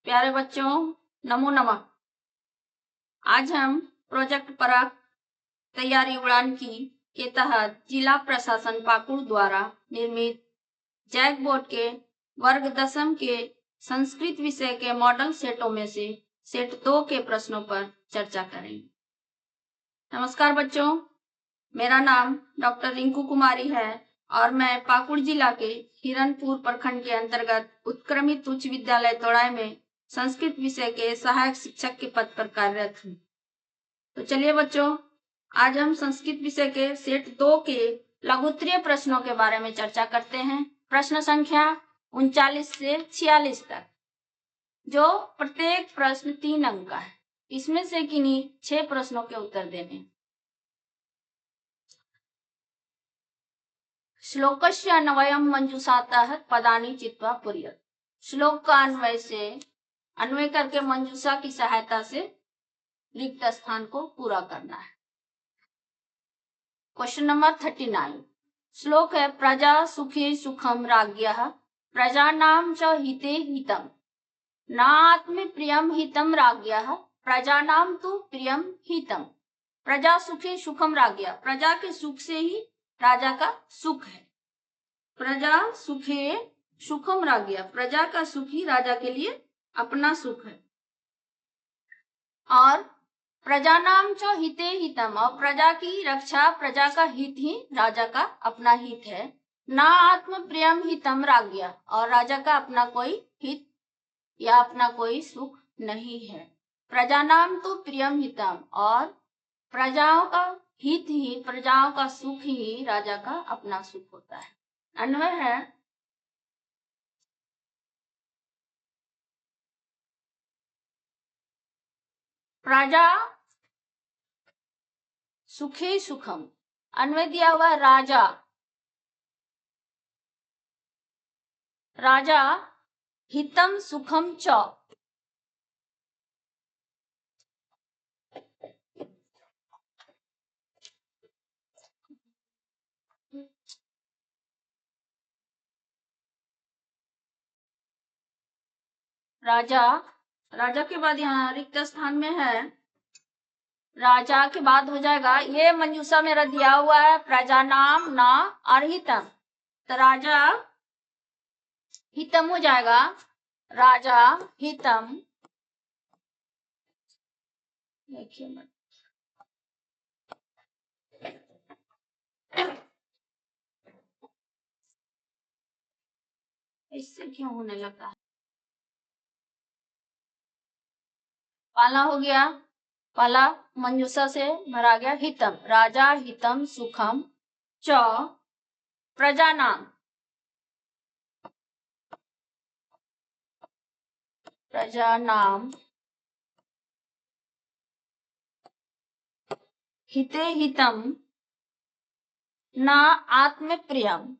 प्यारे बच्चों, नमो नमः। आज हम प्रोजेक्ट पराग तैयारी उड़ान की के तहत जिला प्रशासन पाकुड़ द्वारा निर्मित जैक बोर्ड के वर्ग 10 के संस्कृत विषय के मॉडल सेटों में से सेट 2 के प्रश्नों पर चर्चा करेंगे। नमस्कार बच्चों, मेरा नाम डॉक्टर रिंकू कुमारी है और मैं पाकुड़ जिला के हिरनपुर प्रखंड के अंतर्गत उत्क्रमित उच्च विद्यालय तोड़ाई में संस्कृत विषय के सहायक शिक्षक के पद पर कार्यरत हूँ। तो चलिए बच्चों, आज हम संस्कृत विषय के सेट 2 के लघुत्तरीय प्रश्नों के बारे में चर्चा करते हैं। प्रश्न संख्या 39 से 46 तक, जो प्रत्येक प्रश्न 3 अंक का है। इसमें से किन्हीं 6 प्रश्नों के उत्तर देने हैं। श्लोकस्य अन्वयम् मंजूषातः पदानि चित्वा पुर्यत्। श्लोक का अन्वय करके मंजूषा की सहायता से रिक्त स्थान को पूरा करना है। क्वेश्चन नंबर 39 श्लोक है, प्रजा सुखे सुखम राज्ञः प्रजानां च हिते हितम् नात्म प्रियम हितम राज्ञः प्रजानां तु प्रियम हितम्। प्रजा सुखे सुखम राज्ञः, प्रजा के सुख से ही राजा का सुख है। प्रजा सुखे सुखम राज्ञः, प्रजा का सुख ही राजा के लिए अपना सुख है। और प्रजानां च हिते हितम, और प्रजा की रक्षा, प्रजा का हित ही राजा का अपना हित है। ना आत्म प्रियम हितम राज्ञः, और राजा का अपना कोई हित या अपना कोई सुख नहीं है। प्रजानां तो प्रियम हितम, और प्रजाओं का हित ही, प्रजाओं का सुख ही राजा का अपना सुख होता है। अन्वय है, प्रजा सुखे सुखम, अन्वय दिया हुआ राजा, राजा हितम सुखम च, राजा, राजा के बाद यहाँ रिक्त स्थान में है, राजा के बाद हो जाएगा, ये मंजूषा मेरा दिया हुआ है प्रजानाम ना और हितम, तो राजा हितम हो जाएगा, राजा हितम। देखिए इससे क्यों होने लगा, पाला हो गया, पाला मंजूषा से भरा गया, हितम, राजा हितम सुखम च प्रजानाम, प्रजानाम हिते हितम ना आत्म प्रियम,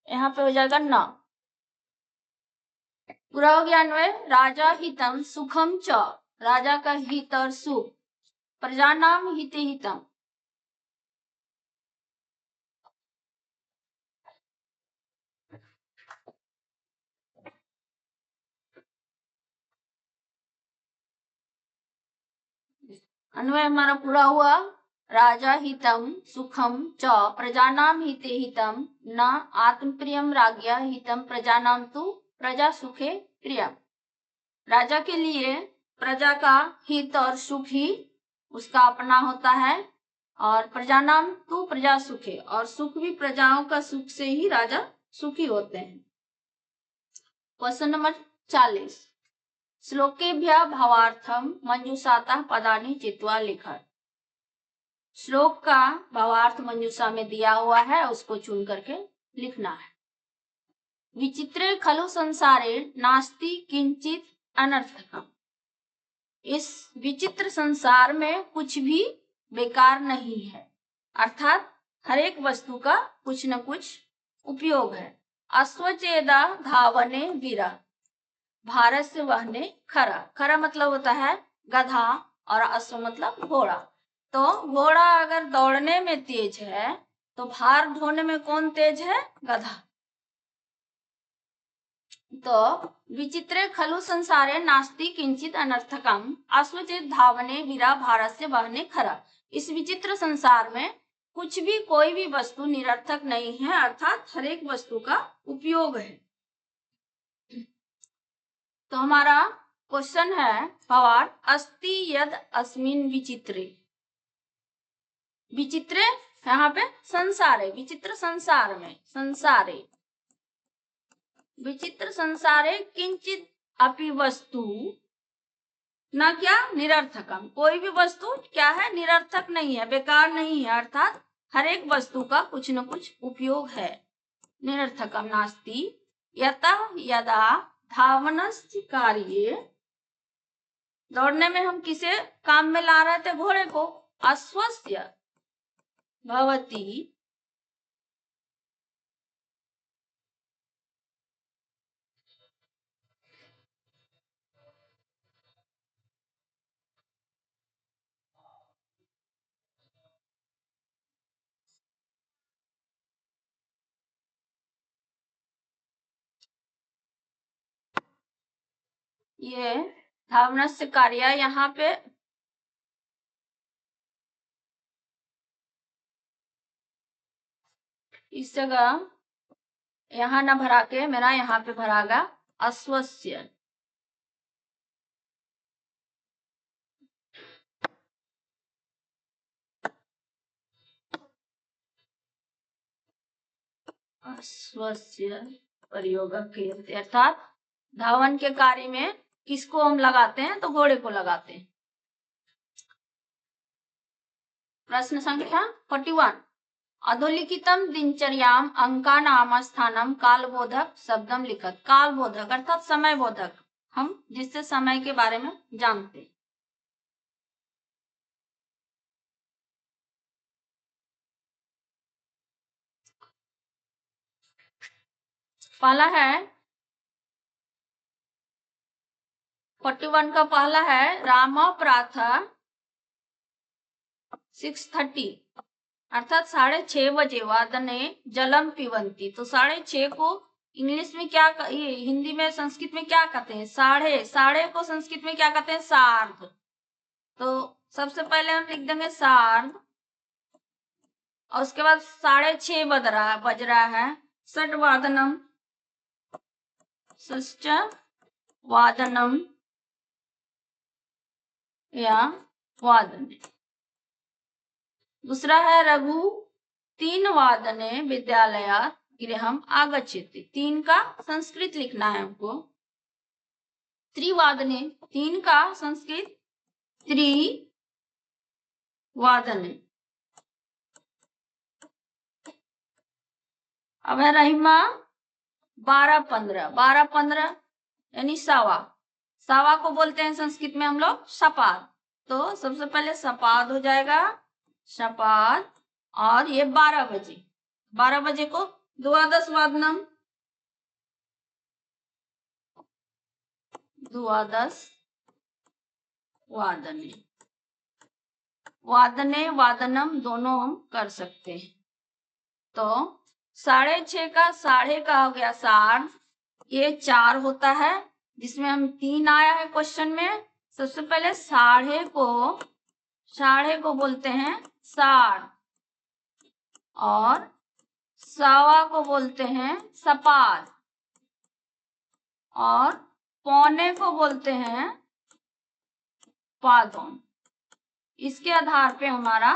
यहाँ पे हो जाएगा ना, पूरा हो गया अन्वय। राजा हितम सुखम च, राजा का हित और सुख, प्रजानाम हिते हितम, अन्वय हमारा पूरा हुआ। राजा हितम सुखम च प्रजानाम हिते हितम न आत्म प्रियम राज्ञा हितम प्रजानाम तु प्रजा सुखे प्रियम। राजा के लिए प्रजा का हित और सुख ही उसका अपना होता है, और प्रजानाम तु प्रजा सुखे, और सुख भी प्रजाओं का सुख से ही राजा सुखी होते हैं। क्वेश्चन नंबर 40 श्लोकेभ्यः भावार्थम मंजूषातः पदानि चित्वा लिखत। श्लोक का भावार्थ मंजूषा में दिया हुआ है, उसको चुन करके लिखना है। विचित्रे खलु संसारे नास्ति किंचित अनर्थकम्। इस विचित्र संसार में कुछ भी बेकार नहीं है, अर्थात हर एक वस्तु का कुछ न कुछ उपयोग है। अश्वचेदा धावने वीरा, भारत से वहने खरा, खरा मतलब होता है गधा और अश्व मतलब घोड़ा। तो घोड़ा अगर दौड़ने में तेज है तो भार ढोने में कौन तेज है? गधा। तो विचित्रे खलु संसारे नास्ति किंचित अनर्थकम अश्वचित धावने वीरा भारस्य वहने खरा। इस विचित्र संसार में कुछ भी कोई भी वस्तु निरर्थक नहीं है, अर्थात हर एक वस्तु का उपयोग है। तो हमारा क्वेश्चन है पवार अस्ति यद अस्मिन विचित्रे। विचित्रे यहाँ पे संसार है, विचित्र संसार में, संसारे विचित्र संसारे किंचित अपि वस्तु न क्या निरर्थकम, कोई भी वस्तु क्या है, निरर्थक नहीं है, बेकार नहीं है, अर्थात हर एक वस्तु का कुछ न कुछ उपयोग है। निरर्थकम नास्ति यतः यदा धावनस्य कार्ये, दौड़ने में हम किसे काम में ला रहे थे, घोड़े को, अश्वस्य भवति ये धावनस्य कार्य, यहाँ पे इस जगह यहाँ ना भरा के मेरा यहाँ पे भरागा अश्वस्य। अश्वस्य प्रयोग क्रियते, अर्थात धावन के कार्य में किसको हम लगाते हैं, तो घोड़े को लगाते हैं। प्रश्न संख्या 41 अधोलिखितम दिनचर्याम अंका नाम स्थानम कालबोधक शब्दम लिखत। कालबोधक अर्थात समय बोधक, हम जिससे समय के बारे में जानते हैं। पहला है 41 का पहला है राम प्रातः 6:30 अर्थात 6:30 बजे वादने जलम पिबंती। तो 6:30 को इंग्लिश में क्या, ये हिंदी में, संस्कृत में क्या कहते हैं, साढ़े। साढ़े को संस्कृत में क्या कहते हैं, सार्ध। तो सबसे पहले हम लिख देंगे सार्ध, और उसके बाद 6:30 बज रहा है। षट वादनम, षष्ठ वादनम या वादने। दूसरा है रघु 3 वादने विद्यालयात् गृहम आगच्छति। 3 का संस्कृत लिखना है हमको। त्रिवादने, 3 का संस्कृत त्रिवादने। अब है रहीमा 12:15, 12:15 यानी सवा। सवा को बोलते हैं संस्कृत में हम लोग सपाद। तो सबसे पहले सपाद हो जाएगा, सपाद। और ये 12 बजे, 12 बजे को द्वादश वादनम, द्वादश वादने। वादने वादनम दोनों हम कर सकते हैं। तो 6:30 का साढ़े का हो गया सार्ध, ये 4 होता है, जिसमें हम 3 आया है क्वेश्चन में। सबसे पहले साढ़े को बोलते हैं सार्ध, और सवा को बोलते हैं सपाद, और पौने को बोलते हैं पादोन। इसके आधार पे हमारा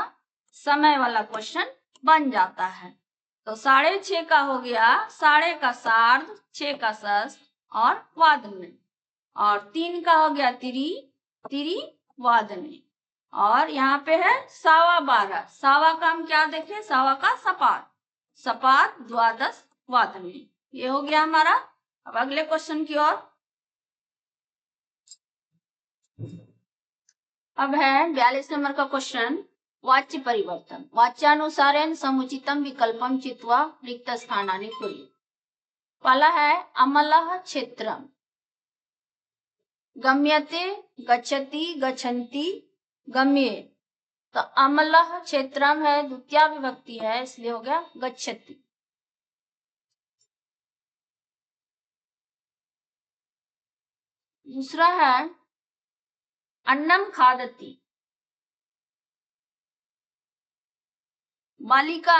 समय वाला क्वेश्चन बन जाता है। तो 6:30 का हो गया, साढ़े का सार्ध, 6 का षष्ठ और वादने, और 3 का हो गया त्रिवादने। और यहाँ पे है 12:15, सवा का हम क्या देखें, सवा का सपाद, सपाद द्वादश वादने। ये हो गया हमारा। अब अगले क्वेश्चन की ओर। अब है 42 नंबर का क्वेश्चन, वाच्य परिवर्तन। वाच्यानुसारेण समुचितम विकल्पम चित्वा रिक्त स्थानानि कुरु। पहला है अमलः क्षेत्रम, गम्यते, गच्छति, गच्छन्ति, गम्ये। तो अमलः क्षेत्रम है, द्वितीय विभक्ति है, इसलिए हो गया गच्छति। दूसरा है अन्नम खादति, बालिका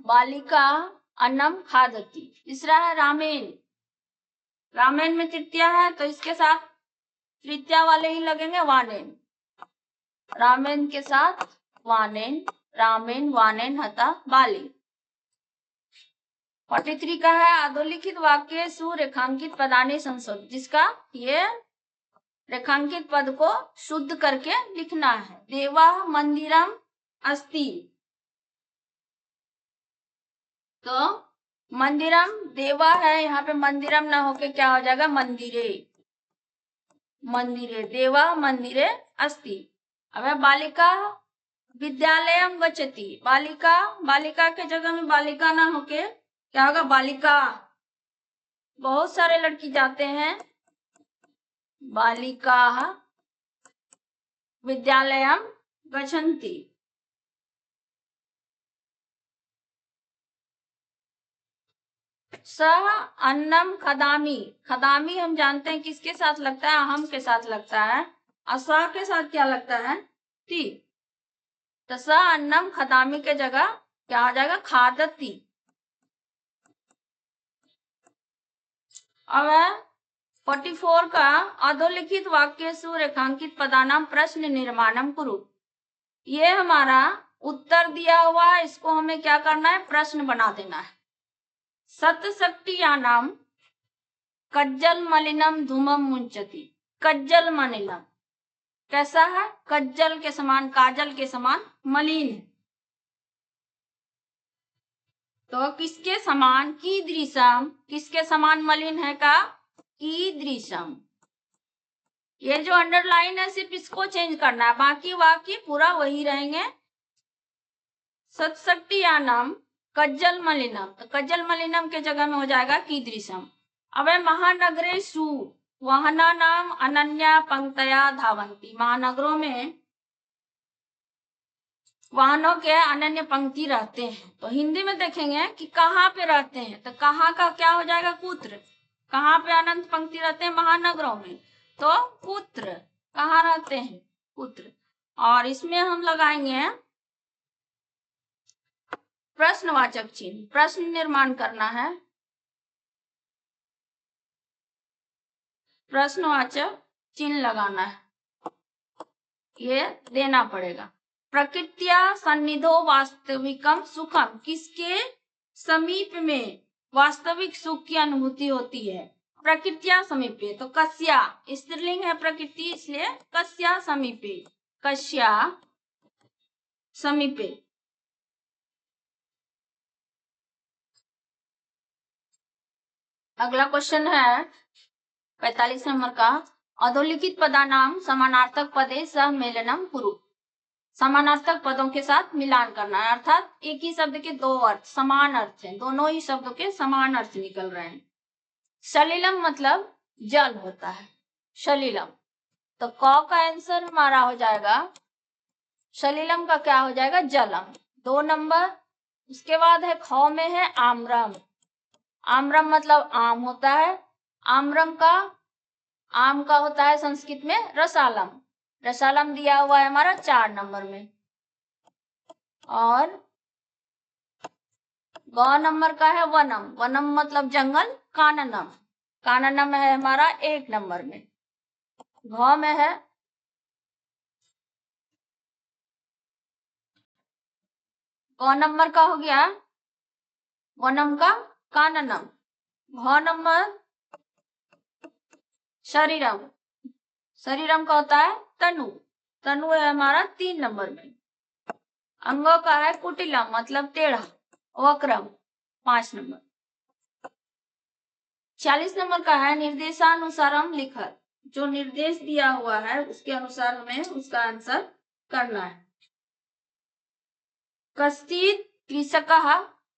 बालिका अन्नम खादति। तीसरा है रामेन, रामेन में तृतीया है तो इसके साथ तृतीया वाले ही लगेंगे, वानेन, रामेन के साथ वानेन, रामेन वानेन हता बाली। 43 का है अधोलिखित वाक्य सुरेखांकित पदानि संशोध, जिसका ये रेखांकित पद को शुद्ध करके लिखना है। देवा मंदिरम अस्ति, तो मंदिरम देवा है, यहाँ पे मंदिरम ना होके क्या हो जाएगा, मंदिरे, मंदिरे, देवा मंदिरे अस्ति। अब बालिका विद्यालयम गच्छति, बालिका, बालिका के जगह में बालिका ना होके क्या होगा, बालिका। बहुत सारे लड़की जाते हैं, बालिका विद्यालयम गच्छन्ति। स अन्नम खदामी, खदामी हम जानते हैं किसके साथ लगता है, अहम के साथ लगता है, असा के साथ क्या लगता है, ती। तो स अन्नम खदामी के जगह क्या हो जाएगा, खादती। अब 44 का अधोलिखित वाक्य सुरेखांकित पदानाम प्रश्न निर्माणम कुरु, ये हमारा उत्तर दिया हुआ है, इसको हमें क्या करना है, प्रश्न बना देना है। सतशक्तियानाम कज्जल मलिनम धूमम मुंचति, कज्जल मलिनम कैसा है, कज्जल के समान, काजल के समान मलिन है, तो किसके समान, कीदृशम, किसके समान मलिन है का, कीदृशम। ये जो अंडरलाइन है सिर्फ इसको चेंज करना है, बाकी वाक्य पूरा वही रहेंगे। सतशक्तियानाम कज्जल मलिनम, तो कज्जल मलिनम के जगह में हो जाएगा कीदृशम। अब महानगरेषु वाहना नाम अनन्या पंक्तया धावंती, महानगरों में वाहनों के अनन्य पंक्ति रहते हैं, तो हिंदी में देखेंगे कि कहाँ पे रहते हैं, तो कहाँ का क्या हो जाएगा, कुत्र। कहाँ पे अनंत पंक्ति रहते हैं, महानगरों में, तो कुत्र, कहाँ रहते हैं, कुत्र। और इसमें हम लगाएंगे प्रश्नवाचक चिन्ह, प्रश्न निर्माण करना है, प्रश्नवाचक चिन्ह लगाना है, ये देना पड़ेगा। प्रकृत्या सन्निधो वास्तविकम सुखम, किसके समीप में वास्तविक सुख की अनुभूति होती है, प्रकृत्या समीपे, तो कस्या स्त्रीलिंग है प्रकृति, इसलिए कस्या समीपे, कस्या समीपे। अगला क्वेश्चन है 45 नंबर का, अधोलिखित पदानाम समानार्थक पदे सम्मेलनम कुरु, समानार्थक पदों के साथ मिलान करना है, अर्थात एक ही शब्द के दो अर्थ समान अर्थ हैं, दोनों ही शब्दों के समान अर्थ निकल रहे हैं। सलिलम मतलब जल होता है, सलिलम, तो क का आंसर हमारा हो जाएगा, सलिलम का क्या हो जाएगा, जलम, 2 नंबर। उसके बाद है ख में है आम्रम, आम्रम मतलब आम होता है, आम्रम का, आम का होता है संस्कृत में रसालम, रसालम दिया हुआ है हमारा 4 नंबर में। और ग नंबर का है वनम, वनम मतलब जंगल, काननम, काननम है हमारा 1 नंबर में। घ में है ग नंबर का हो गया वनम का काननम। घ नंबर शरीरम, शरीरम का होता है तनु, तनु है हमारा 3 नंबर में। अंगों का है कुटिलम मतलब टेढ़ा, वक्रम 5 नंबर। 40 नंबर का है निर्देशानुसारम लिखत, जो निर्देश दिया हुआ है उसके अनुसार हमें उसका आंसर करना है। कश्चित् कृषकः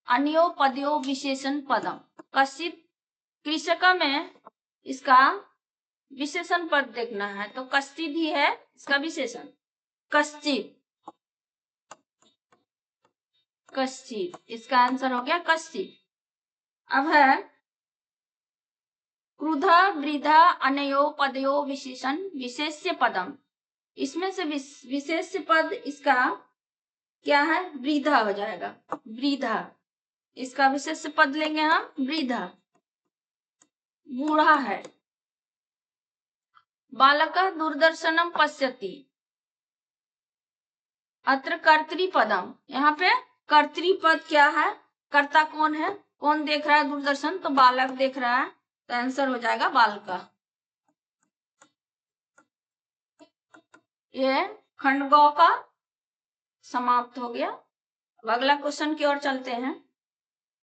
अन्योपद्यो विशेषण पदम, कश्चित् कृषक में इसका विशेषण पद देखना है, तो कश्चित् ही है इसका विशेषण, कश्चित्, कश्चित्, इसका आंसर हो गया कश्चित्। अब है क्रुधा वृद्धा अनयो पदयो विशेषण विशेष्य पदम। इसमें से विशेष्य पद इसका क्या है? वृद्धा हो जाएगा। वृद्धा, इसका विशेष्य पद लेंगे हम वृद्धा, बूढ़ा है। बालकः दूरदर्शनम पश्यति, अत्र कर्तृपदम, यहाँ पे कर्तृपद क्या है? कर्ता कौन है? कौन देख रहा है दूरदर्शन? तो बालक देख रहा है, तो आंसर हो जाएगा बालका। ये खंड गौ का समाप्त हो गया। अब अगला क्वेश्चन की ओर चलते हैं।